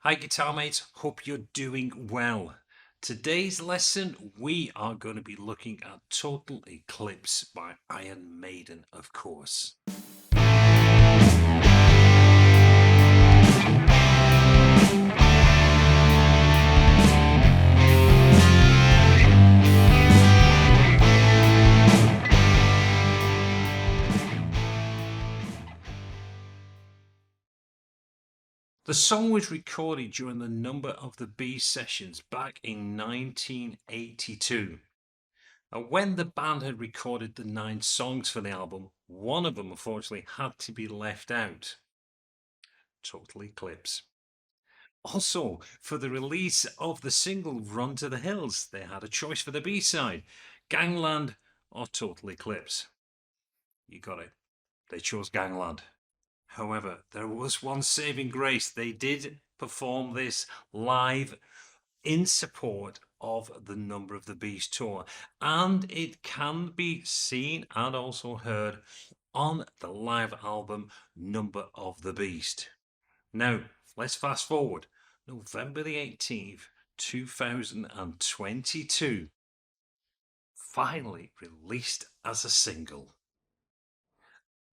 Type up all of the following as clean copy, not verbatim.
Hi guitar mates, hope you're doing well. Today's lesson we are going to be looking at Total Eclipse by Iron Maiden, of course. The song was recorded during the Number of the Beast sessions back in 1982. And when the band had recorded the 9 songs for the album, one of them unfortunately had to be left out. Total Eclipse. Also, for the release of the single Run to the Hills, they had a choice for the B-side, Gangland or Total Eclipse. You got it. They chose Gangland. However, there was one saving grace. They did perform this live in support of the Number of the Beast tour, and it can be seen and also heard on the live album Number of the Beast. Now, let's fast forward. November the 18th, 2022. Finally released as a single.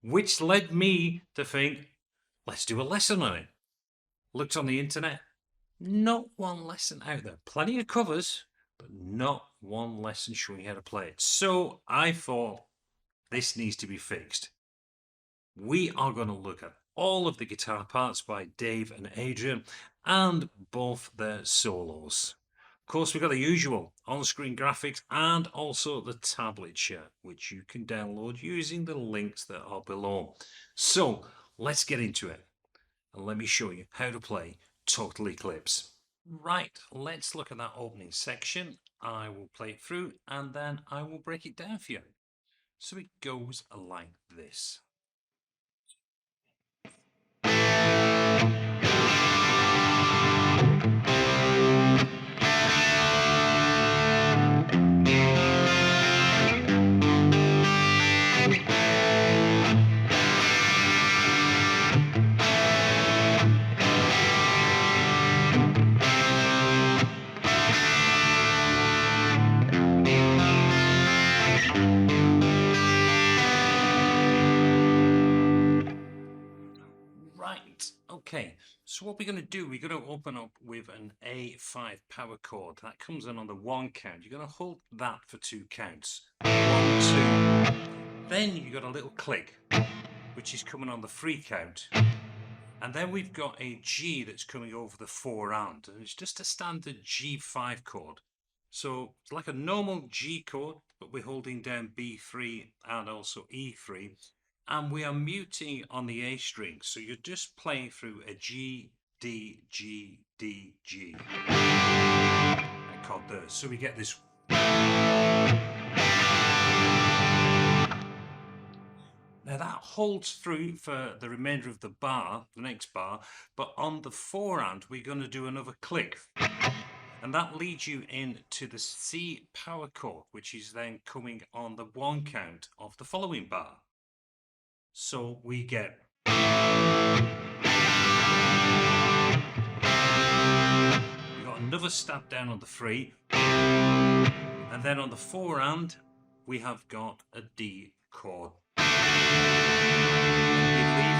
Which led me to think, let's do a lesson on it. Looked on the internet, not one lesson out there. Plenty of covers, but not one lesson showing how to play it. So I thought this needs to be fixed. We are going to look at all of the guitar parts by Dave and Adrian and both their solos. Of course, we've got the usual on-screen graphics and also the tablature, which you can download using the links that are below. So let's get into it and let me show you how to play Total Eclipse. Right, let's look at that opening section. I will play it through and then I will break it down for you. So it goes like this. Okay, so what we're going to do, we're going to open up with an A5 power chord. That comes in on the 1 count. You're going to hold that for 2 counts. 1, 2. Then you've got a little click, which is coming on the 3 count. And then we've got a G that's coming over the 4 and it's just a standard G5 chord. So it's like a normal G chord, but we're holding down B3 and also E3. And we are muting on the A string, so you're just playing through a G, D, G, D, G. I caught those. So we get this. Now that holds through for the remainder of the bar, the next bar, but on the 4 and we're going to do another click. And that leads you into the C power chord, which is then coming on the 1 count of the following bar. So we get we got another stab down on the 3, and then on the 4 and we have got a D chord. We leave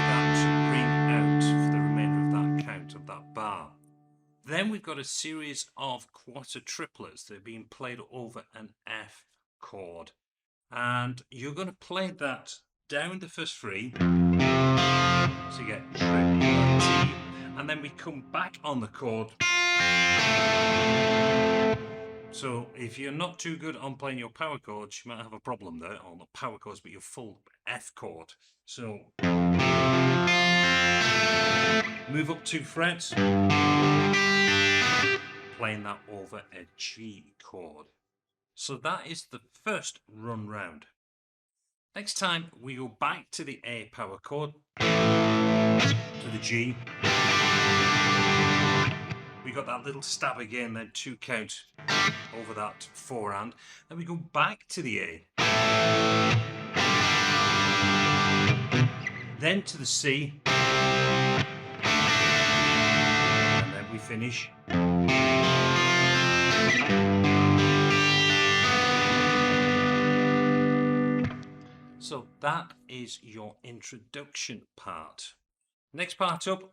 that to ring out for the remainder of that count of that bar. Then we've got a series of quarter triplets that are being played over an F chord, and you're going to play that down the first 3, so you get T, and then we come back on the chord. So if you're not too good on playing your power chords, you might have a problem there, or not power chords, but your full F chord. So move up 2 frets, playing that over a G chord. So that is the first run round. Next time we go back to the A power chord, to the G. We got that little stab again, then 2 count over that 4 and. Then we go back to the A. Then to the C. And then we finish. So that is your introduction part. Next part up,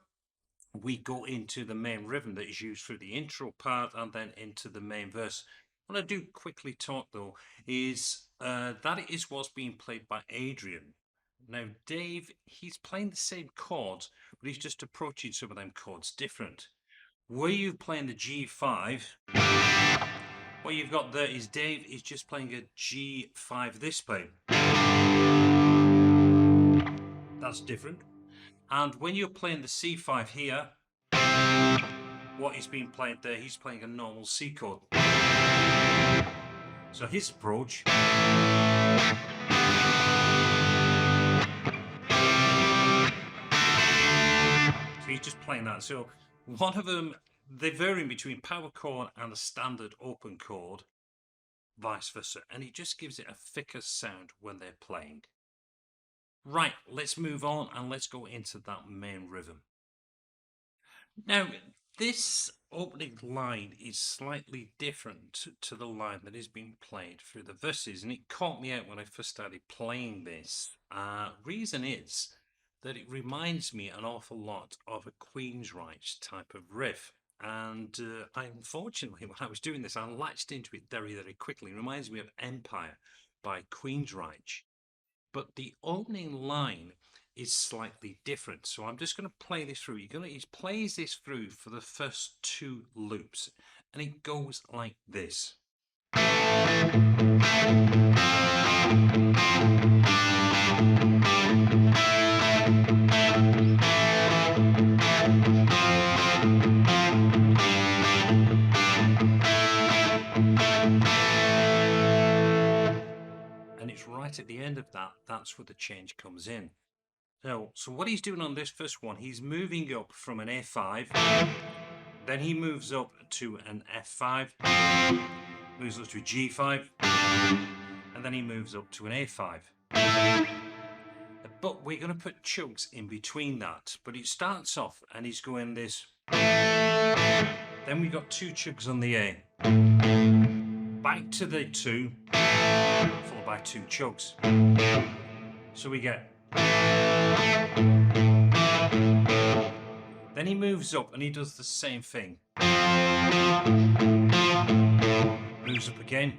we go into the main rhythm that is used through the intro part and then into the main verse. What I do quickly talk though is that it is what's being played by Adrian. Now Dave, he's playing the same chords, but he's just approaching some of them chords different. Where you're playing the G5, what you've got there is Dave is just playing a G5 this way. That's different. And when you're playing the C5 here, what he's being played there, he's playing a normal C chord. So his approach so he's just playing that. So one of them, they vary between power chord and a standard open chord, vice versa, and he just gives it a thicker sound when they're playing. Right, let's move on and let's go into that main rhythm. Now, this opening line is slightly different to the line that is being played through the verses, and it caught me out when I first started playing this. Reason is that it reminds me an awful lot of a Queensryche type of riff. And unfortunately, when I was doing this, I latched into it very, very quickly. It reminds me of Empire by Queensryche. But the opening line is slightly different. So I'm just going to play this through. He plays this through for the first 2 loops. And it goes like this. And it's right at the end of that, that's where the change comes in. So what he's doing on this first one, he's moving up from an A5, then he moves up to an F5, moves up to a G5, and then he moves up to an A5. But we're going to put chugs in between that. But it starts off and he's going this. Then we got 2 chugs on the A. Back to the 2, followed by 2 chugs. So we get. Then he moves up and he does the same thing. Moves up again.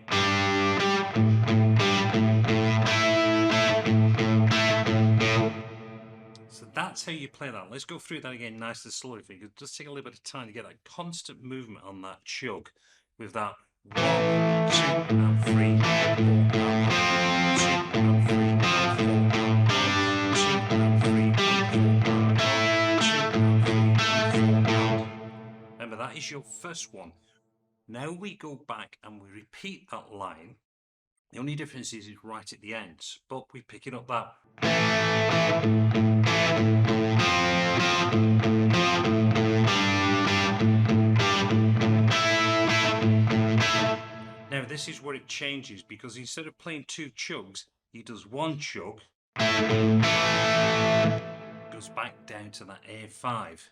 So that's how you play that. Let's go through that again nice and slowly. It does take a little bit of time to get that constant movement on that chug with that 1, 2, and 3, 4, and 2, and 3, and 4, and 2, and 3, and 4, and 2, and 3, and 4. Remember, that is your first one. Now we go back and we repeat that line. The only difference is it's right at the end, but we pick it up that. Now this is where it changes, because instead of playing 2 chugs, he does 1 chug, goes back down to that A5.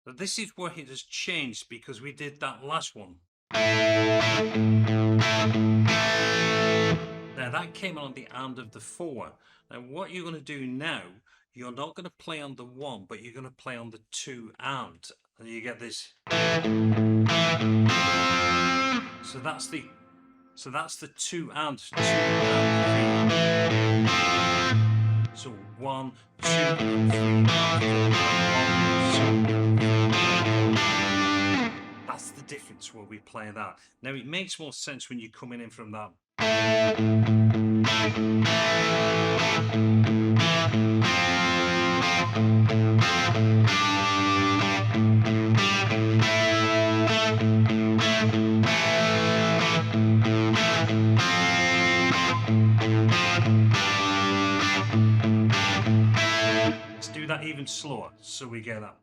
So this is where it has changed, because we did that last one. Now that came on the end of the 4. Now what you're going to do now, you're not going to play on the 1, but you're going to play on the 2 and you get this. So that's the 2 and 2 and 3. So 1, 2, and 3. That's the difference where we play that. Now it makes more sense when you're coming in from that. Let's do that even slower so we get that.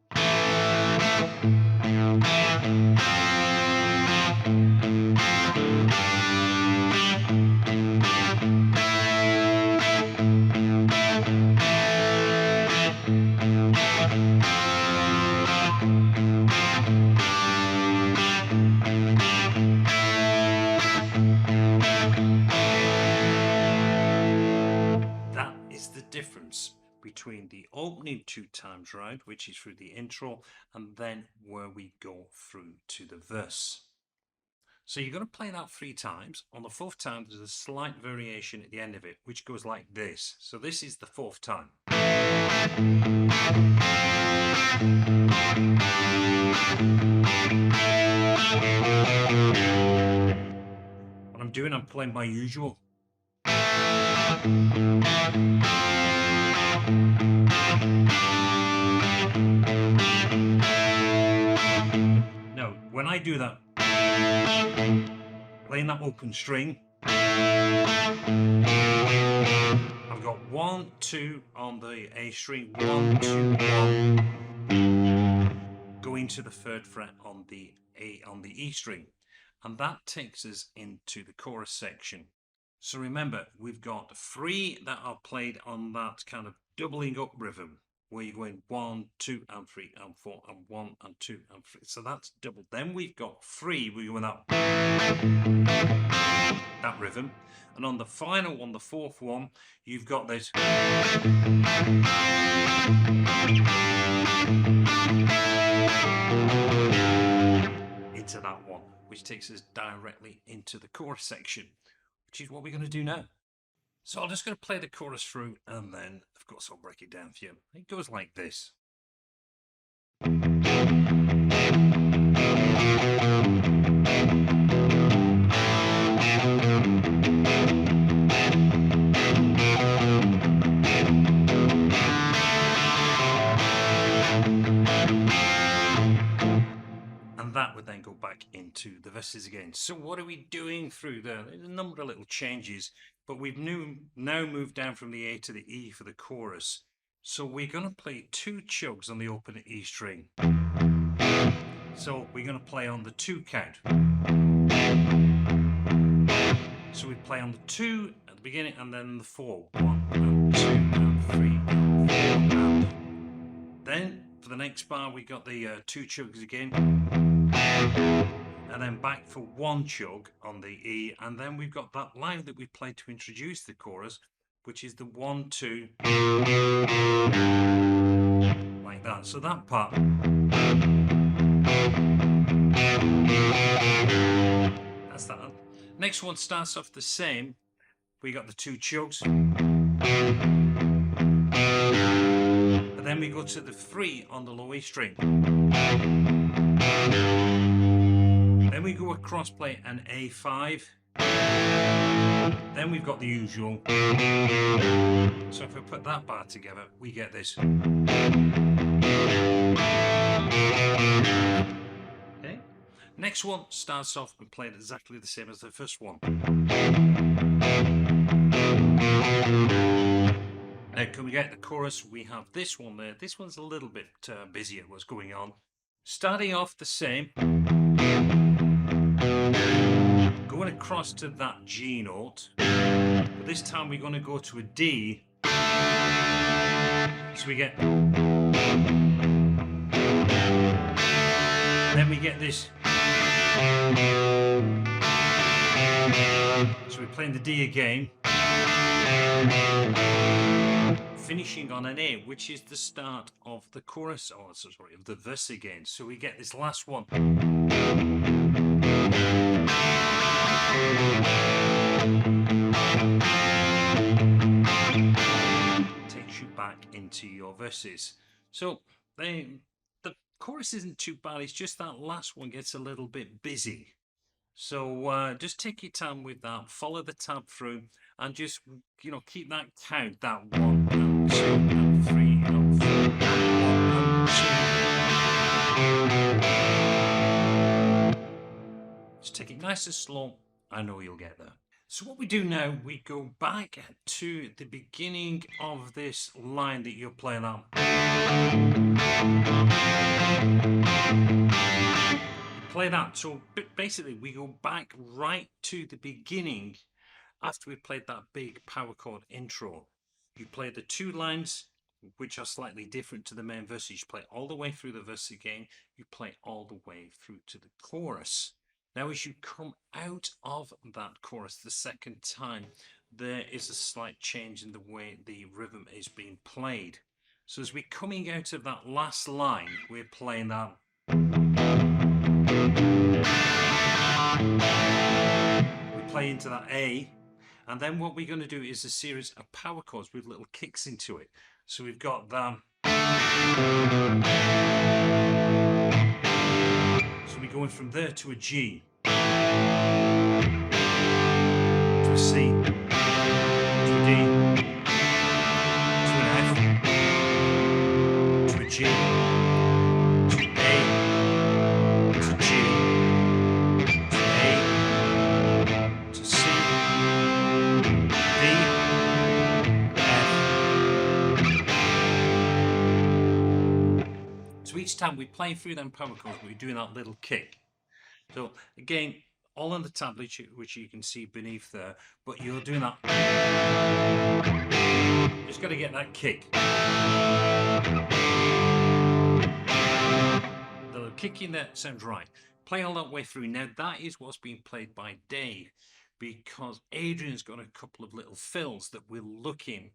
between the opening 2 times round, which is through the intro, and then where we go through to the verse. So you're going to play that 3 times. On the 4th time, there's a slight variation at the end of it, which goes like this. So this is the 4th time. What I'm doing, I'm playing my usual. Now, when I do that, playing that open string, I've got 1, 2 on the A string, 1, 2, 1, going to the 3rd fret on the E string, and that takes us into the chorus section. So remember, we've got 3 that are played on that kind of doubling up rhythm, where you're going 1, 2, and 3, and 4, and 1, and 2, and 3. So that's double. Then we've got 3, we're going that rhythm. And on the final one, the 4th one, you've got this. Into that one, which takes us directly into the chorus section, which is what we're going to do now. So I'm just going to play the chorus through, and then, of course, I'll break it down for you. It goes like this. And that would then go back into the verses again. So what are we doing through there? There's a number of little changes, but we've now moved down from the A to the E for the chorus. So we're going to play 2 chugs on the open E string. So we're going to play on the 2 count. So we play on the 2 at the beginning, and then the 4. 1 and 2 and 3 and 4 and. Then for the next bar we got the 2 chugs again, and then back for 1 chug on the E, and then we've got that line that we played to introduce the chorus, which is the 1, 2, like that. So that part. That's that. Next one starts off the same. We got the 2 chugs. And then we go to the 3 on the low E string. Then we go across, play an A5. Then we've got the usual. So if we put that bar together, we get this. Okay. Next one starts off and played exactly the same as the first one. Now, can we get the chorus? We have this one there. This one's a little bit busier, what's going on. Starting off the same. Going across to that G note. But this time we're going to go to a D. So we get. Then we get this. So we're playing the D again. Finishing on an A, which is the start of the chorus, of the verse again. So we get this last one. Takes you back into your verses. So the chorus isn't too bad, it's just that last one gets a little bit busy. So just take your time with that, follow the tab through, and just, keep that count, that 1 and 2 and 3 and 4 and 1 and 2. Just take it nice and slow. I know you'll get there. So what we do now, we go back to the beginning of this line that you're playing on. Play that. So basically we go back right to the beginning after we played that big power chord intro. You play the 2 lines which are slightly different to the main verse. You play all the way through the verse again. You play all the way through to the chorus. Now as you come out of that chorus the second time, there is a slight change in the way the rhythm is being played. So as we're coming out of that last line, we're playing that. We play into that A, and then what we're going to do is a series of power chords with little kicks into it. So we've got that. So we're going from there to a G, to a C, to a D, to an F, to a G, to A, to G, to A, to C, D, F. So each time we play through them power chords, we're doing that little kick. So again, all on the tablet, which you can see beneath there, but you're doing that. Just got to get that kick. The little kick in there sounds right. Play all that way through. Now that is what's being played by Dave, because Adrian's got a couple of little fills that we're looking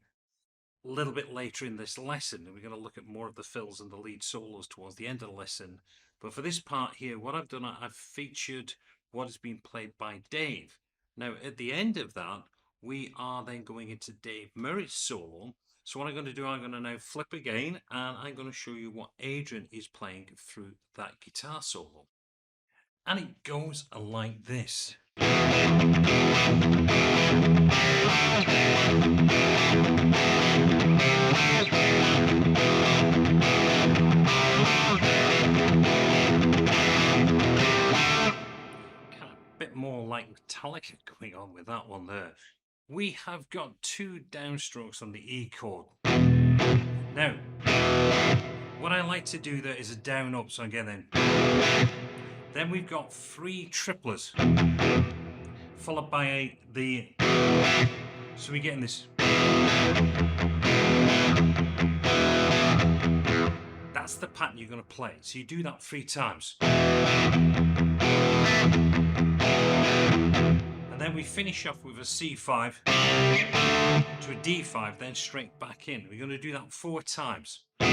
a little bit later in this lesson, and we're going to look at more of the fills and the lead solos towards the end of the lesson. But for this part here, what I've done, I've featured what has been played by Dave. Now at the end of that, we are then going into Dave Murray's solo. So what I'm going to do, I'm going to now flip again, and I'm going to show you what Adrian is playing through that guitar solo. And it goes like this. Bit more like Metallica going on with that one there. We have got 2 downstrokes on the E chord. Now, what I like to do there is a down up, so again then we've got 3 triplets, followed by the, so we're getting this. That's the pattern you're going to play. So you do that 3 times. And then we finish off with a C5 to a D5, then straight back in. We're going to do that 4 times. Then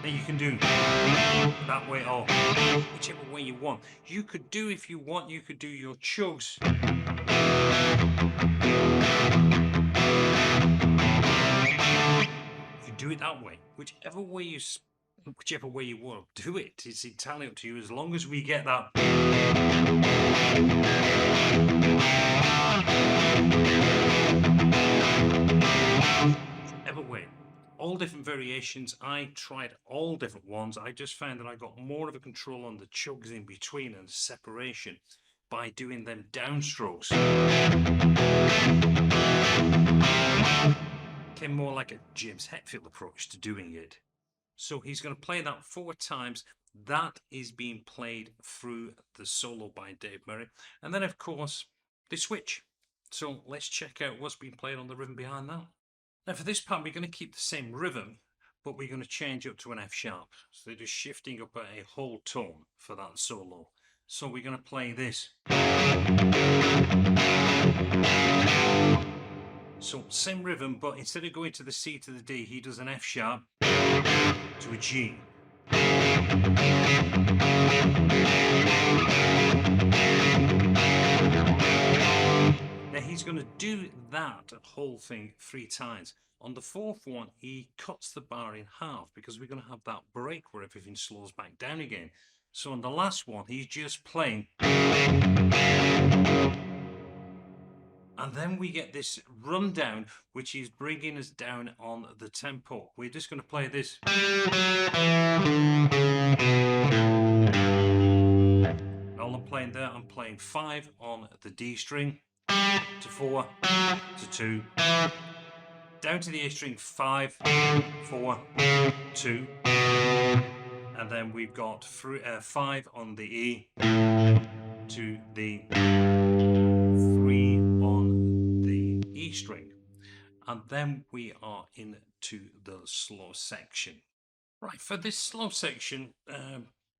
you can do that way or whichever way you want. You could do, if you want, you could do your chugs. Do it that way, whichever way you want to do it. It's entirely up to you, as long as we get that. Whichever way, all different variations. I tried all different ones. I just found that I got more of a control on the chugs in between and the separation by doing them downstrokes. Came more like a James Hetfield approach to doing it. So he's going to play that 4 times. That is being played through the solo by Dave Murray. And then, of course, the switch. So let's check out what's being played on the rhythm behind that. Now for this part, we're going to keep the same rhythm, but we're going to change up to an F sharp. So they're just shifting up a whole tone for that solo. So we're going to play this. So same rhythm, but instead of going to the C to the D, he does an F sharp to a G. Now he's going to do that whole thing 3 times. On the 4th one, he cuts the bar in half because we're going to have that break where everything slows back down again. So on the last one, he's just playing. And then we get this rundown, which is bringing us down on the tempo. We're just going to play this. All I'm playing there, I'm playing 5 on the D string, to 4, to 2, down to the A string, 5, 4, 2, and then we've got 5 on the E, to the 3 on the E string, and then we are into the slow section. Right, for this slow section,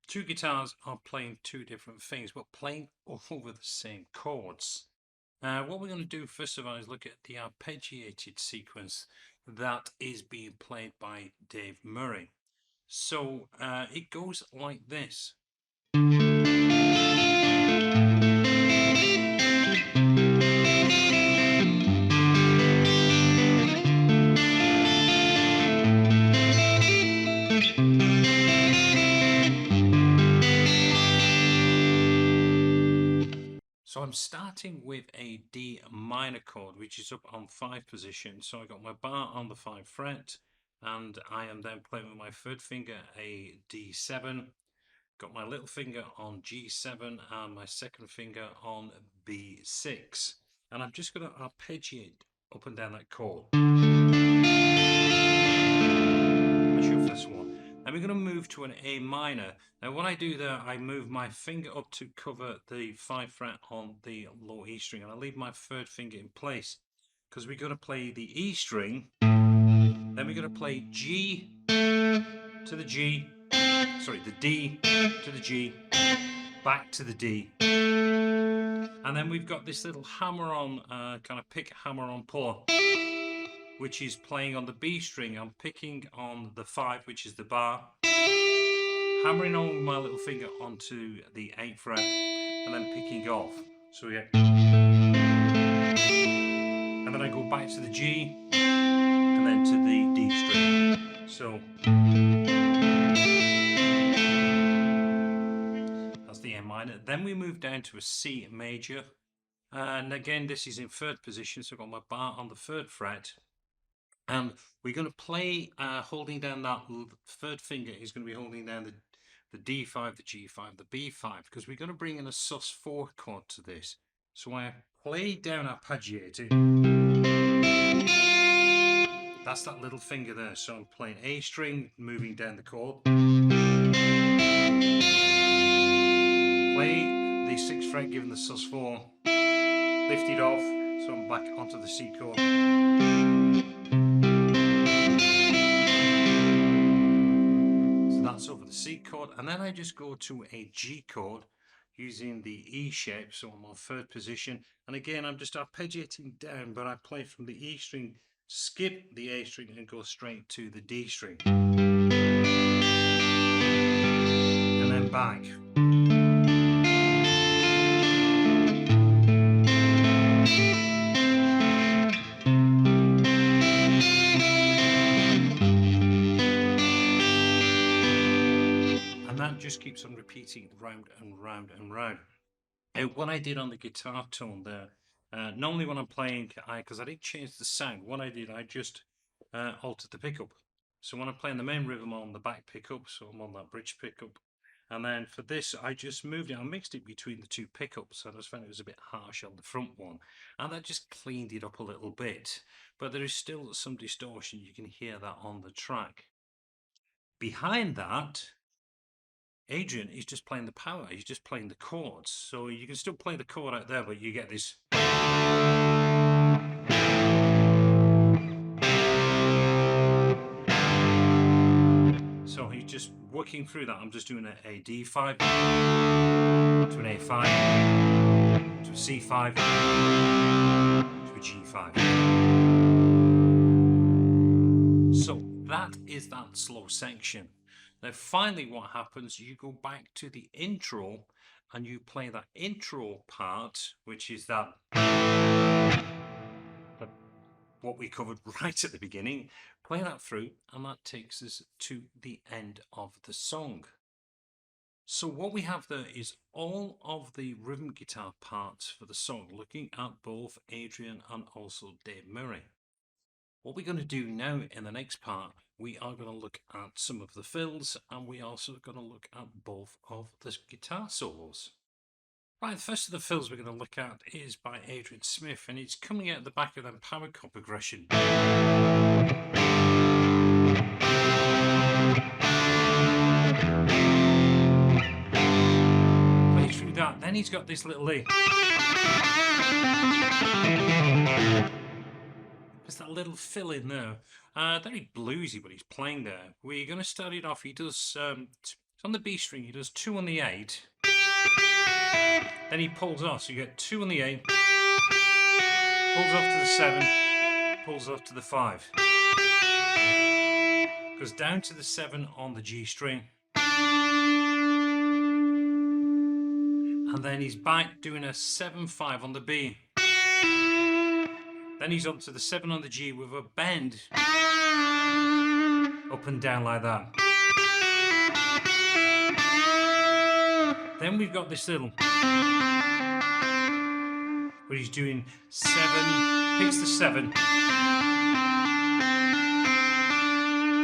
two guitars are playing two different things, but playing over the same chords. What we're going to do first of all is look at the arpeggiated sequence that is being played by Dave Murray. So it goes like this. So I'm starting with a D minor chord, which is up on 5 position. So I got my bar on the 5th fret, and I am then playing with my third finger a D7. Got my little finger on G7 and my second finger on B6. And I'm just going to arpeggiate up and down that chord. That's your first one. Then we're going to move to an A minor. Now when I do that, I move my finger up to cover the 5th fret on the low E string, and I leave my third finger in place because we're going to play the E string, then we're going to play G to the G, sorry, the D to the G, back to the D, and then we've got this little hammer-on, kind of pick hammer-on puller, which is playing on the B string. I'm picking on the 5, which is the bar, hammering on my little finger onto the 8th fret, and then picking off. So we get, and then I go back to the G, and then to the D string. So that's the A minor. Then we move down to a C major, and again this is in 3rd position. So I've got my bar on the 3rd fret. And we're going to play holding down that 3rd finger is going to be holding down the D5, the G5, the B5, because we're going to bring in a sus4 chord to this. So I play down arpeggiated. That's that little finger there. So I'm playing A string, moving down the chord. Play the 6th fret, giving the sus4, lift it off, so I'm back onto the C chord. That's over the C chord, and then I just go to a G chord using the E shape, so I'm on 3rd position, and again I'm just arpeggiating down, but I play from the E string, skip the A string and go straight to the D string, and then back. Just keeps on repeating round and round and round. What I did on the guitar tone there, normally when I'm playing, because I didn't change the sound, what I did, I just altered the pickup. So when I'm playing the main rhythm on the back pickup, so I'm on that bridge pickup, and then for this I just moved it, I mixed it between the 2 pickups. I just found it was a bit harsh on the front one, and that just cleaned it up a little bit, but there is still some distortion. You can hear that on the track. Behind that, Adrian is just playing the power, he's just playing the chords. So you can still play the chord out there, but you get this. So he's just working through that. I'm just doing a D5 to an A5 to a C5 to a G5. So that is that slow section. Now finally what happens, you go back to the intro and you play that intro part, which is that what we covered right at the beginning. Play that through, and that takes us to the end of the song. So what we have there is all of the rhythm guitar parts for the song, looking at both Adrian and also Dave Murray. What we're going to do now in the next part, we are going to look at some of the fills, and we also going to look at both of the guitar solos. Right, the first of the fills we're going to look at is by Adrian Smith, and it's coming out the back of that power chord progression. Play through that, then he's got this little E. There's that little fill in there. Very bluesy, but he's playing there. We're going to start it off. He does So on the B string, he does 2 on the 8. Then he pulls off. So you get 2 on the 8, pulls off to the 7, pulls off to the 5. Goes down to the 7 on the G string. And then he's back doing a 7-5 on the B. Then he's up to the 7 on the G with a bend up and down like that. Then we've got this little where he's doing 7, picks the 7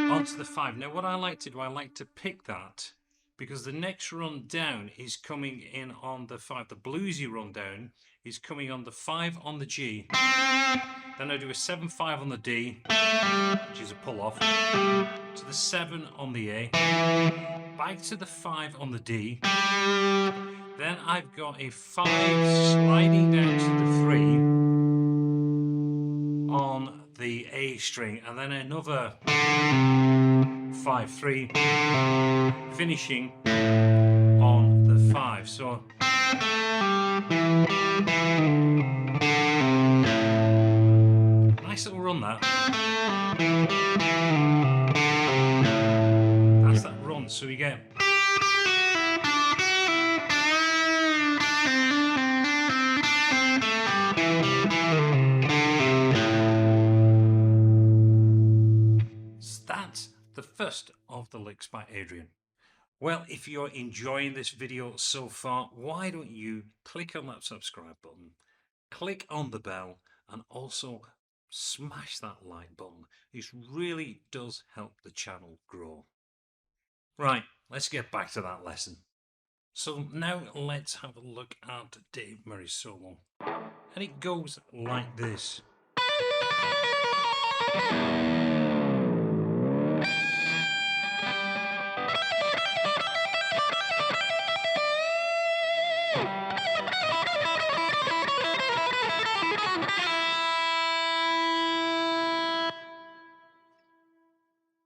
onto the 5. Now what I like to do, I like to pick that because the next run down is coming in on the 5. The bluesy run down is coming on the 5 on the G. Then I do a 7-5 on the D, which is a pull off, to the 7 on the A, back to the 5 on the D. Then I've got a 5 sliding down to the 3 on the A string, and then another 5-3, finishing on the 5. So nice little run that. That's that run. So you get that's the first of the licks by Adrian. Well, if you're enjoying this video so far, why don't you click on that subscribe button, click on the bell, and also smash that like button. It really does help the channel grow. Right, let's get back to that lesson. So now let's have a look at Dave Murray's solo. And it goes like this.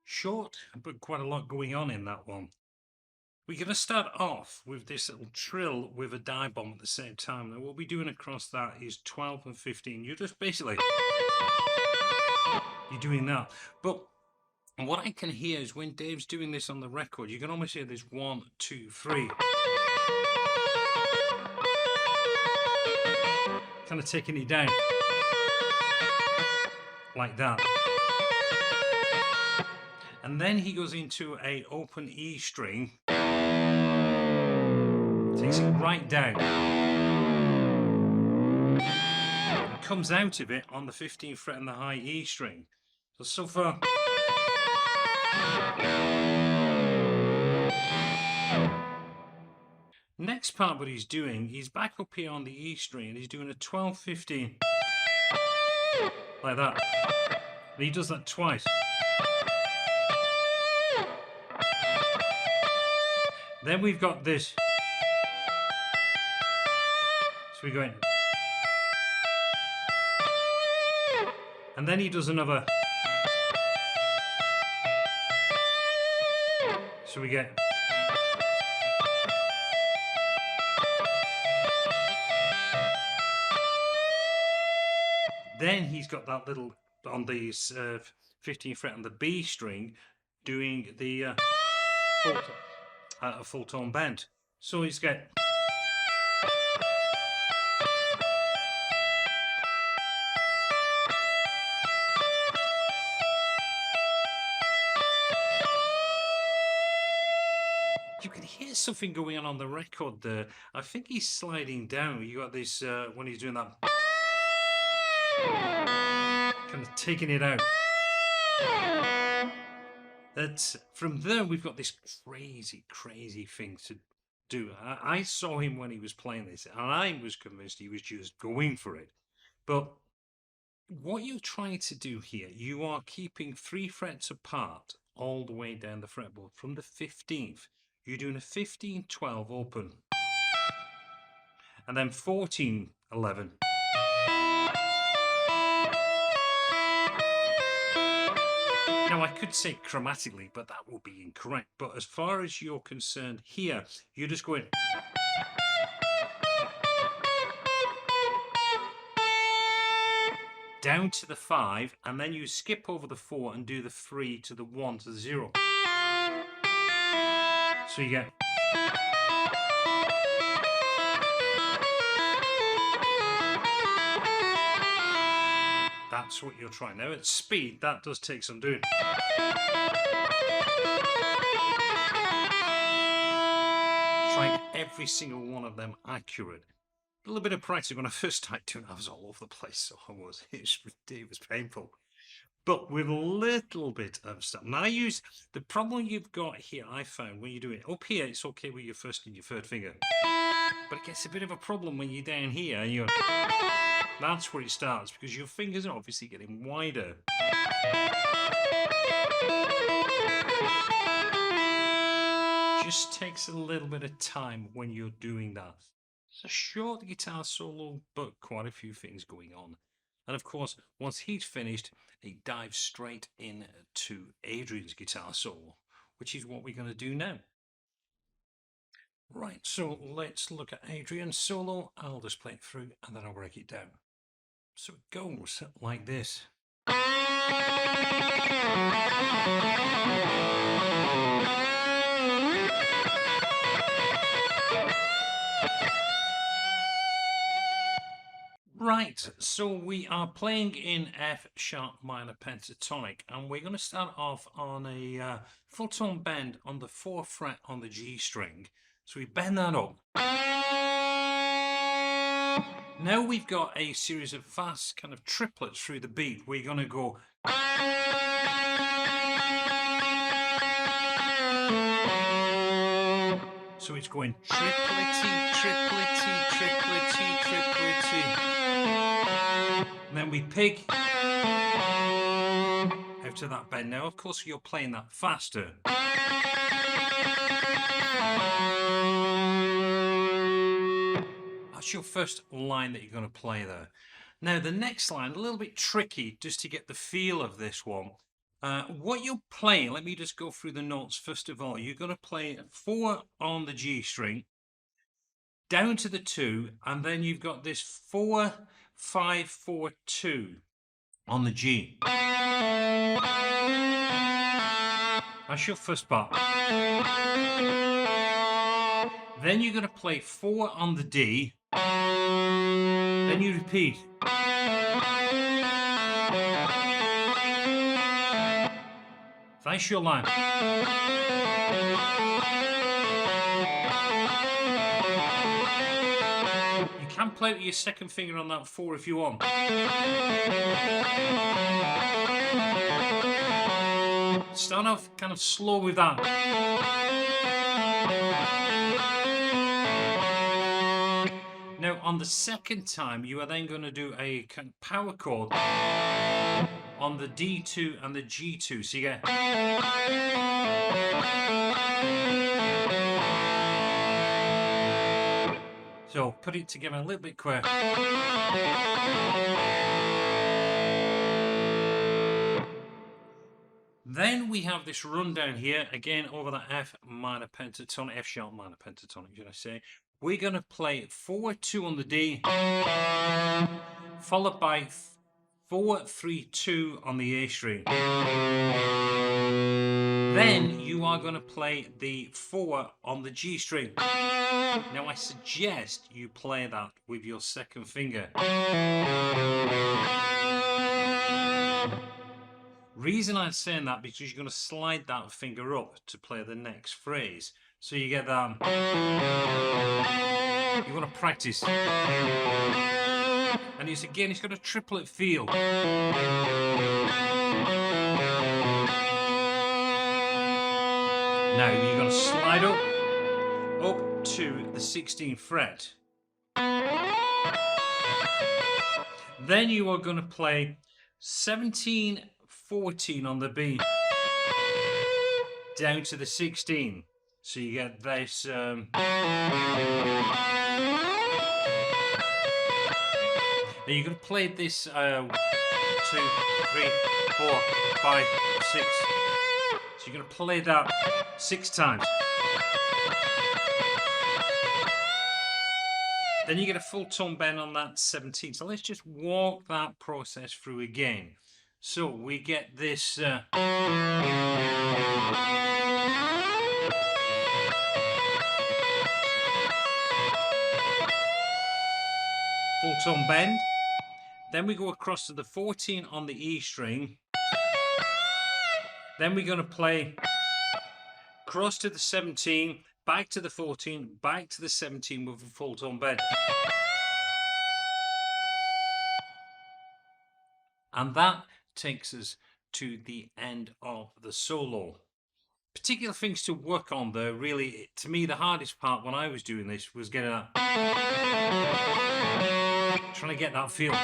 Short, but quite a lot going on in that one. We're going to start off with this little trill with a die bomb at the same time. Now what we're doing across that is 12 and 15. You're just basically, you're doing that. But what I can hear is when Dave's doing this on the record, you can almost hear this 1, 2, 3. Kind of taking it down. Like that. And then he goes into an open E string, takes it right down, and comes out of it on the 15th fret and the high E string. So far. Next part what he's doing, he's back up here on the E string and he's doing a 12-15, like that. And he does that twice. Then we've got this. So we go in. And then he does another. So we get. Then he's got that little, on the 15th fret on the B string, doing the a full tone bend. So he's got. You can hear something going on the record there. I think he's sliding down. You got this when he's doing that, kind of taking it out. That from there we've got this crazy thing to do. I saw him when he was playing this, and I was convinced he was just going for it. But what you're trying to do here, you are keeping 3 frets apart all the way down the fretboard from the 15th. You're doing a 15-12 open, and then 14-11. Now, I could say chromatically, but that would be incorrect. But as far as you're concerned here, you're just going down to the 5, and then you skip over the 4 and do the 3 to the 1 to the 0. So you get. That's what you're trying. Now at speed, that does take some doing. Trying every single one of them accurate. A little bit of practice. When I first started doing it, I was all over the place, so it was painful. But with a little bit of stuff. Now the problem you've got here, I found when you do it up here, it's okay with your first and your third finger. But it gets a bit of a problem when you're down here and you're. That's where it starts, because your fingers are obviously getting wider. Just takes a little bit of time when you're doing that. It's a short guitar solo, but quite a few things going on. And of course, once he's finished, he dives straight into Adrian's guitar solo, which is what we're going to do now. Right, so let's look at Adrian's solo. I'll just play it through and then I'll break it down. So it goes like this. Right, so we are playing in F sharp minor pentatonic, and we're going to start off on a full tone bend on the 4th fret on the G string. So we bend that up. Now we've got a series of fast kind of triplets through the beat. We're going to go. So it's going triplety, triplety, triplety, triplety. And then we pick out of that bend. Now, of course, you're playing that faster. That's your first line that you're going to play there. Now, the next line, a little bit tricky just to get the feel of this one. What you're playing, let me just go through the notes first of all. You're going to play 4 on the G string, down to the 2, and then you've got this 4, 5, 4, 2 on the G. That's your first part. Then you're going to play 4 on the D. Then you repeat. That's your line. You can play with your second finger on that 4 if you want. Start off kind of slow with that. Now, on the second time, you are then going to do a kind of power chord on the D2 and the G2. So you get. So put it together a little bit quick. Then we have this rundown here, again over the F minor pentatonic, F sharp minor pentatonic, should I say. We're going to play 4, 2 on the D, followed by 4, 3, 2 on the A string. Then you are going to play the 4 on the G string. Now I suggest you play that with your second finger. Reason I'm saying that, because you're going to slide that finger up to play the next phrase. So you get that. You want to practice. And it's again, it's got a triplet feel. Now you're going to slide up to the 16th fret. Then you are going to play 17, 14 on the B, down to the 16. So you get this. Then you're going to play this 2, 3, 4, 5, 6. So you're going to play that 6 times. Then you get a full tone bend on that 17. So let's just walk that process through again. So we get this full tone bend. Then we go across to the 14 on the E string. Then we're going to play cross to the 17, back to the 14, back to the 17 with a full tone bend. And that takes us to the end of the solo. Particular things to work on there, really, to me, the hardest part when I was doing this was getting that, trying to get that feel.